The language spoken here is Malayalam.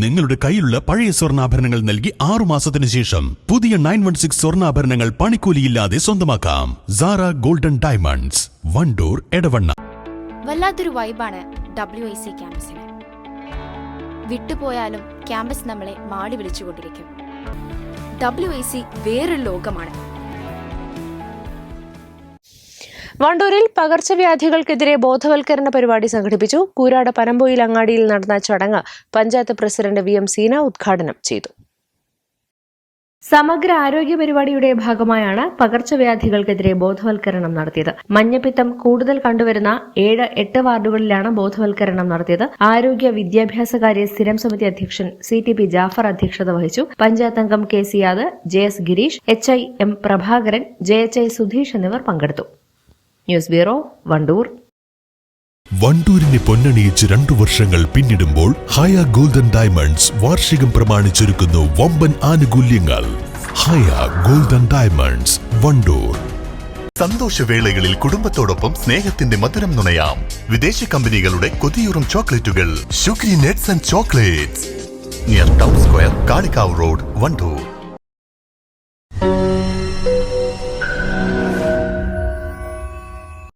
നിങ്ങളുടെ കയ്യിലുള്ള പഴയ സ്വർണ്ണാഭരണങ്ങൾ നൽകി 6 മാസത്തിന് ശേഷം പുതിയ 916 സ്വർണ്ണാഭരണങ്ങൾ പണിക്കൂലിയില്ലാതെ സ്വന്തമാക്കാം. Sara golden diamonds, Wandoor, Edavanna. വല്ലാത്തൊരു വൈബാണ് WIC ക്യാമ്പസിന്. വിട്ടുപോയാലും ക്യാമ്പസ് നമ്മളെ മാടി വിളിച്ചുകൊണ്ടിരിക്കും. WIC വേറൊരു ലോകമാണ്. വണ്ടൂരിൽ പകർച്ചവ്യാധികൾക്കെതിരെ ബോധവൽക്കരണ പരിപാടി സംഘടിപ്പിച്ചു. കൂരാട് പനമ്പൊയിൽ അങ്ങാടിയിൽ നടന്ന ചടങ്ങ് പഞ്ചായത്ത് പ്രസിഡന്റ് VM സീന ഉദ്ഘാടനം ചെയ്തു. സമഗ്ര ആരോഗ്യ പരിപാടിയുടെ ഭാഗമായാണ് പകർച്ചവ്യാധികൾക്കെതിരെ ബോധവൽക്കരണം നടത്തിയത്. മഞ്ഞപ്പിത്തം കൂടുതൽ കണ്ടുവരുന്ന 7-8 വാർഡുകളിലാണ് ബോധവൽക്കരണം നടത്തിയത്. ആരോഗ്യ വിദ്യാഭ്യാസകാര്യ സ്ഥിരം സമിതി അധ്യക്ഷൻ CTP ജാഫർ അധ്യക്ഷത വഹിച്ചു. പഞ്ചായത്ത് അംഗം K Siyad, JS Girish, HIM Prabhakaran, JHI Sudheesh എന്നിവർ പങ്കെടുത്തു. News bureau, Wandoor. വണ്ടൂരിനെ പൊന്നണിയിച്ച് 2 വർഷങ്ങൾ പിന്നിടുമ്പോൾ ഹയ ഗോൾഡൻ ഡയമണ്ട്സ് വാർഷികം പ്രമാണിച്ചൊരുക്കുന്നു വമ്പൻ ആനുകൂല്യങ്ങൾ. Haya golden diamonds, Wandoor. സന്തോഷവേളകളിൽ കുടുംബത്തോടൊപ്പം സ്നേഹത്തിന്റെ മധുരം നുണയാം. വിദേശ കമ്പനികളുടെ കൊതിയൂറും ചോക്ലേറ്റുകൾ sugary nuts and chocolates near town square, Kalikavu road, Wandoor.